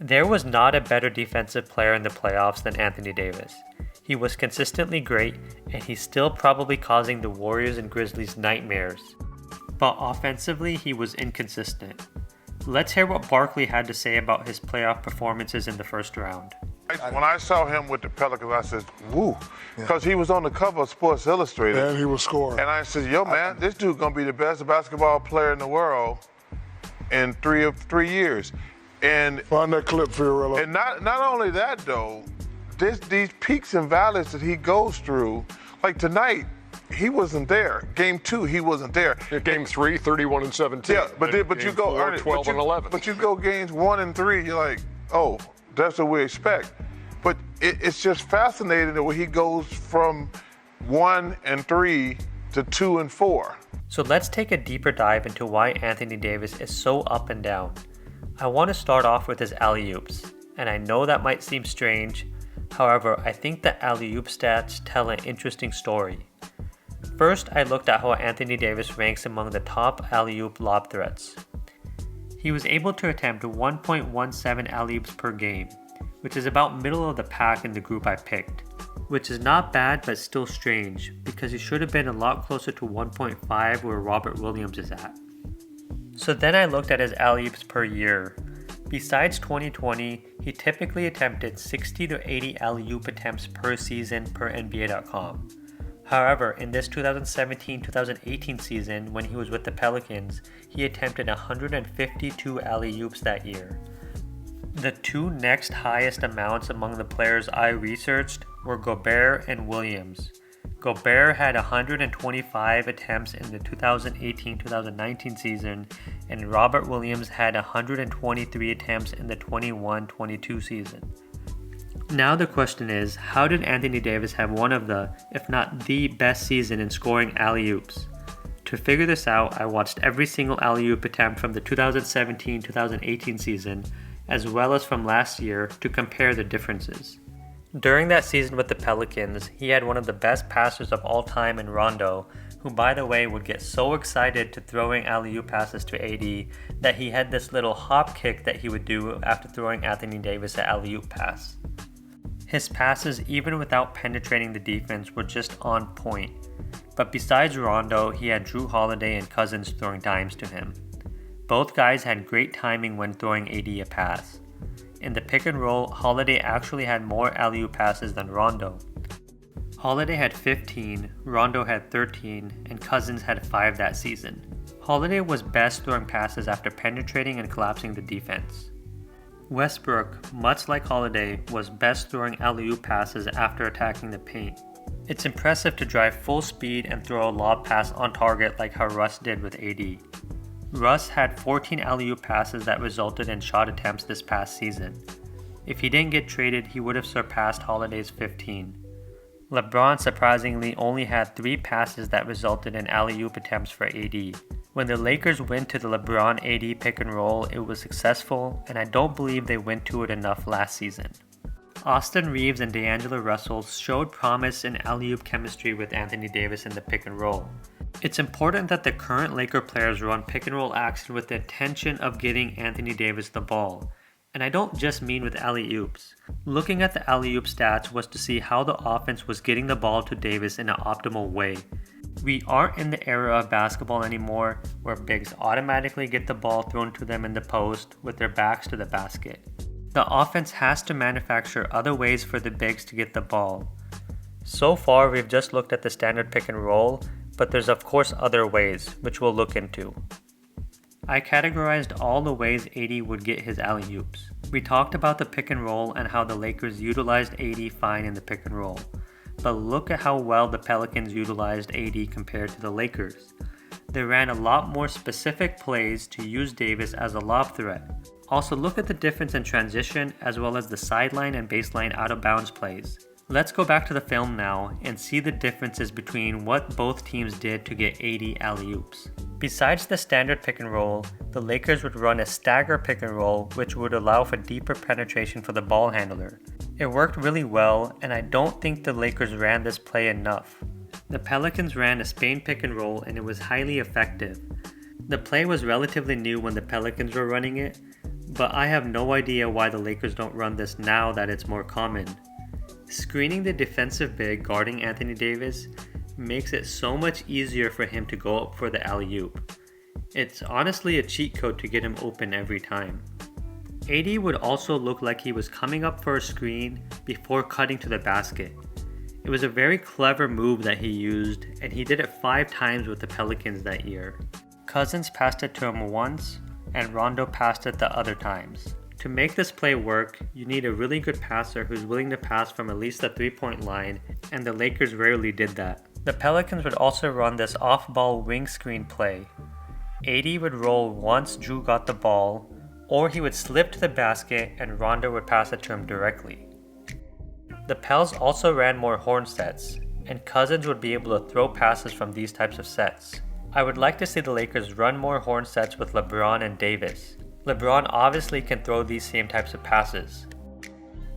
There was not a better defensive player in the playoffs than Anthony Davis. He was consistently great, and he's still probably causing the Warriors and Grizzlies nightmares. But offensively, he was inconsistent. Let's hear what Barkley had to say about his playoff performances in the first round. When I saw him with the Pelicans, I said, woo, because he was on the cover of Sports Illustrated. And he was scoring. And I said, yo, man, this dude going to be the best basketball player in the world in 3 years. And find that clip, Fiorello. And not only that, though, these peaks and valleys that he goes through, like tonight, he wasn't there. Game 2, he wasn't there. Game 3, 31 and 17. Yeah, but you go 4, 12 and 11. But you go games 1 and 3, you're like, oh, that's what we expect. But it's just fascinating that he goes from 1 and 3 to 2 and 4. So let's take a deeper dive into why Anthony Davis is so up and down. I want to start off with his alley-oops, and I know that might seem strange. However, I think the alley-oop stats tell an interesting story. First, I looked at how Anthony Davis ranks among the top alley-oop lob threats. He was able to attempt 1.17 alley-oops per game, which is about middle of the pack in the group I picked, which is not bad but still strange because he should have been a lot closer to 1.5 where Robert Williams is at. So then I looked at his alley-oops per year. Besides 2020, he typically attempted 60 to 80 alley-oop attempts per season per NBA.com. However, in this 2017-2018 season, when he was with the Pelicans, he attempted 152 alley-oops that year. The 2 next highest amounts among the players I researched were Gobert and Williams. Gobert had 125 attempts in the 2018-2019 season, and Robert Williams had 123 attempts in the 21-22 season. Now the question is, how did Anthony Davis have one of the, if not the best season in scoring alley-oops? To figure this out, I watched every single alley-oop attempt from the 2017-2018 season, as well as from last year, to compare the differences. During that season with the Pelicans, he had one of the best passers of all time in Rondo, who by the way would get so excited to throwing alley-oop passes to AD that he had this little hop kick that he would do after throwing Anthony Davis an alley-oop pass. His passes, even without penetrating the defense, were just on point. But besides Rondo, he had Jrue Holiday and Cousins throwing dimes to him. Both guys had great timing when throwing AD a pass. In the pick and roll, Holiday actually had more alley-oop passes than Rondo. Holiday had 15, Rondo had 13, and Cousins had 5 that season. Holiday was best throwing passes after penetrating and collapsing the defense. Westbrook, much like Holiday, was best throwing alley-oop passes after attacking the paint. It's impressive to drive full speed and throw a lob pass on target like how Russ did with AD. Russ had 14 alley-oop passes that resulted in shot attempts this past season. If he didn't get traded, he would have surpassed Holiday's 15. LeBron surprisingly only had 3 passes that resulted in alley-oop attempts for AD. When the Lakers went to the LeBron-AD pick and roll, it was successful, and I don't believe they went to it enough last season. Austin Reeves and D'Angelo Russell showed promise in alley-oop chemistry with Anthony Davis in the pick and roll. It's important that the current Laker players run pick and roll action with the intention of getting Anthony Davis the ball. And I don't just mean with alley-oops. Looking at the alley-oop stats was to see how the offense was getting the ball to Davis in an optimal way. We aren't in the era of basketball anymore where bigs automatically get the ball thrown to them in the post with their backs to the basket. The offense has to manufacture other ways for the bigs to get the ball. So far, we've just looked at the standard pick and roll, but there's of course other ways, which we'll look into. I categorized all the ways AD would get his alley-oops. We talked about the pick and roll and how the Lakers utilized AD fine in the pick and roll. But look at how well the Pelicans utilized AD compared to the Lakers. They ran a lot more specific plays to use Davis as a lob threat. Also look at the difference in transition as well as the sideline and baseline out of bounds plays. Let's go back to the film now and see the differences between what both teams did to get AD alley-oops. Besides the standard pick and roll, the Lakers would run a stagger pick and roll which would allow for deeper penetration for the ball handler. It worked really well, and I don't think the Lakers ran this play enough. The Pelicans ran a Spain pick and roll and it was highly effective. The play was relatively new when the Pelicans were running it, but I have no idea why the Lakers don't run this now that it's more common. Screening the defensive big guarding Anthony Davis makes it so much easier for him to go up for the alley-oop. It's honestly a cheat code to get him open every time. AD would also look like he was coming up for a screen before cutting to the basket. It was a very clever move that he used, and he did it 5 times with the Pelicans that year. Cousins passed it to him once, and Rondo passed it the other times. To make this play work, you need a really good passer who's willing to pass from at least the 3-point line, and the Lakers rarely did that. The Pelicans would also run this off-ball wing screen play. AD would roll once Drew got the ball, or he would slip to the basket and Rondo would pass it to him directly. The Pels also ran more horn sets, and Cousins would be able to throw passes from these types of sets. I would like to see the Lakers run more horn sets with LeBron and Davis. LeBron obviously can throw these same types of passes.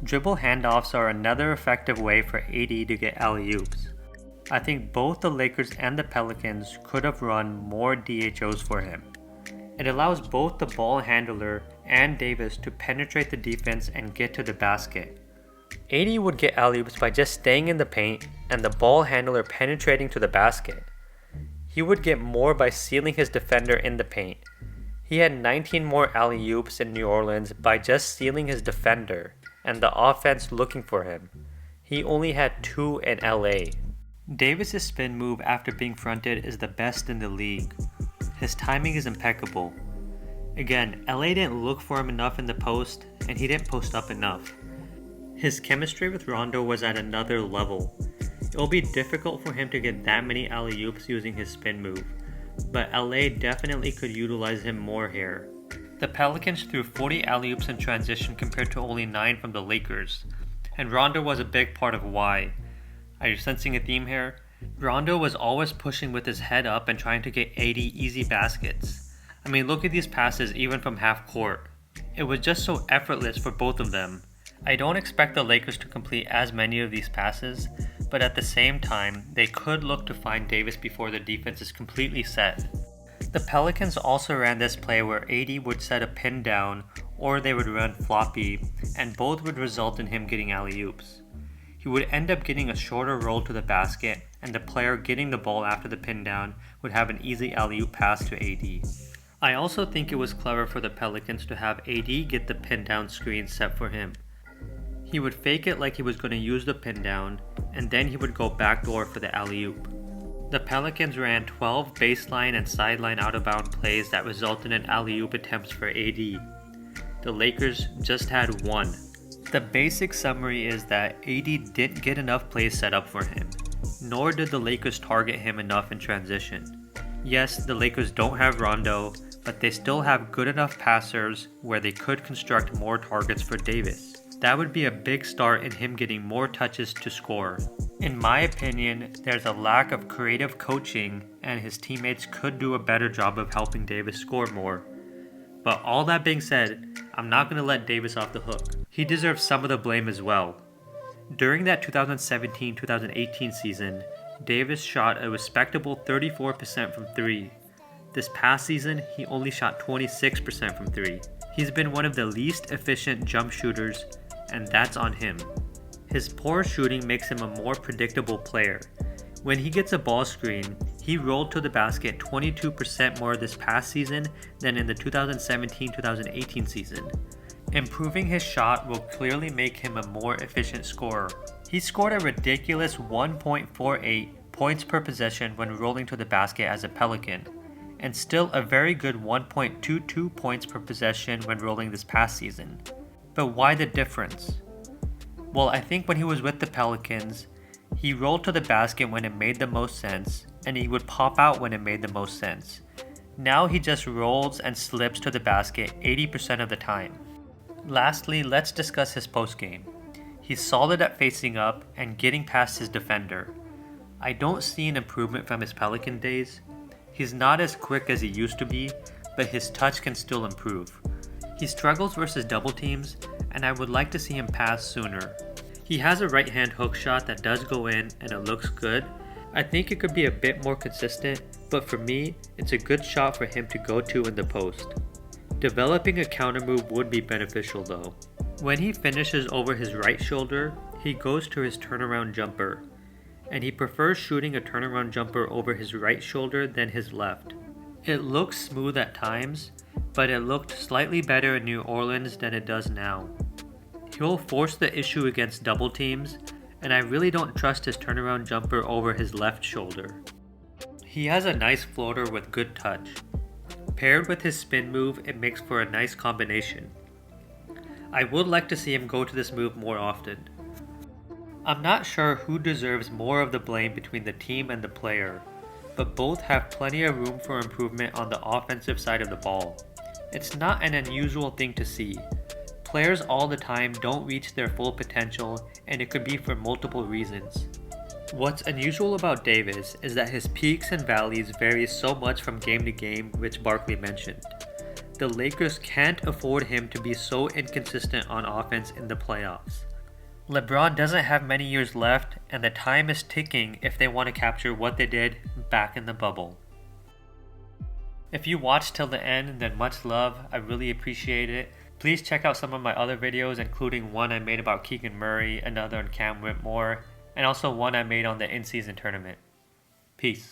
Dribble handoffs are another effective way for AD to get alley-oops. I think both the Lakers and the Pelicans could have run more DHOs for him. It allows both the ball handler and Davis to penetrate the defense and get to the basket. AD would get alley-oops by just staying in the paint and the ball handler penetrating to the basket. He would get more by sealing his defender in the paint. He had 19 more alley-oops in New Orleans by just sealing his defender and the offense looking for him. He only had 2 in LA. Davis' spin move after being fronted is the best in the league. His timing is impeccable. Again, LA didn't look for him enough in the post, and he didn't post up enough. His chemistry with Rondo was at another level. It will be difficult for him to get that many alley-oops using his spin move, but LA definitely could utilize him more here. The Pelicans threw 40 alley-oops in transition compared to only 9 from the Lakers, and Rondo was a big part of why. Are you sensing a theme here? Rondo was always pushing with his head up and trying to get 80 easy baskets. I mean, look at these passes even from half court. It was just so effortless for both of them. I don't expect the Lakers to complete as many of these passes, but at the same time, they could look to find Davis before the defense is completely set. The Pelicans also ran this play where AD would set a pin down or they would run floppy, and both would result in him getting alley-oops. He would end up getting a shorter roll to the basket, and the player getting the ball after the pin down would have an easy alley-oop pass to AD. I also think it was clever for the Pelicans to have AD get the pin down screen set for him. He would fake it like he was going to use the pin down, and then he would go backdoor for the alley-oop. The Pelicans ran 12 baseline and sideline out-of-bound plays that resulted in alley-oop attempts for AD. The Lakers just had 1. The basic summary is that AD didn't get enough plays set up for him, nor did the Lakers target him enough in transition. Yes, the Lakers don't have Rondo, but they still have good enough passers where they could construct more targets for Davis. That would be a big start in him getting more touches to score. In my opinion, there's a lack of creative coaching, and his teammates could do a better job of helping Davis score more. But all that being said, I'm not going to let Davis off the hook. He deserves some of the blame as well. During that 2017-2018 season, Davis shot a respectable 34% from 3. This past season, he only shot 26% from 3. He's been one of the least efficient jump shooters, and that's on him. His poor shooting makes him a more predictable player. When he gets a ball screen, he rolled to the basket 22% more this past season than in the 2017-2018 season. Improving his shot will clearly make him a more efficient scorer. He scored a ridiculous 1.48 points per possession when rolling to the basket as a Pelican, and still a very good 1.22 points per possession when rolling this past season. But why the difference? Well, I think when he was with the Pelicans, he rolled to the basket when it made the most sense, and he would pop out when it made the most sense. Now he just rolls and slips to the basket 80% of the time. Lastly, let's discuss his postgame. He's solid at facing up and getting past his defender. I don't see an improvement from his Pelican days. He's not as quick as he used to be, but his touch can still improve. He struggles versus double teams, and I would like to see him pass sooner. He has a right hand hook shot that does go in and it looks good. I think it could be a bit more consistent, but for me, it's a good shot for him to go to in the post. Developing a counter move would be beneficial though. When he finishes over his right shoulder, he goes to his turnaround jumper, and he prefers shooting a turnaround jumper over his right shoulder than his left. It looks smooth at times, but it looked slightly better in New Orleans than it does now. He'll force the issue against double teams, and I really don't trust his turnaround jumper over his left shoulder. He has a nice floater with good touch. Paired with his spin move, it makes for a nice combination. I would like to see him go to this move more often. I'm not sure who deserves more of the blame between the team and the player, but both have plenty of room for improvement on the offensive side of the ball. It's not an unusual thing to see. Players all the time don't reach their full potential, and it could be for multiple reasons. What's unusual about Davis is that his peaks and valleys vary so much from game to game, which Barkley mentioned. The Lakers can't afford him to be so inconsistent on offense in the playoffs. LeBron doesn't have many years left, and the time is ticking if they want to capture what they did back in the bubble. If you watched till the end, then much love, I really appreciate it. Please check out some of my other videos, including one I made about Keegan Murray, another on Cam Whitmore, and also one I made on the in-season tournament. Peace.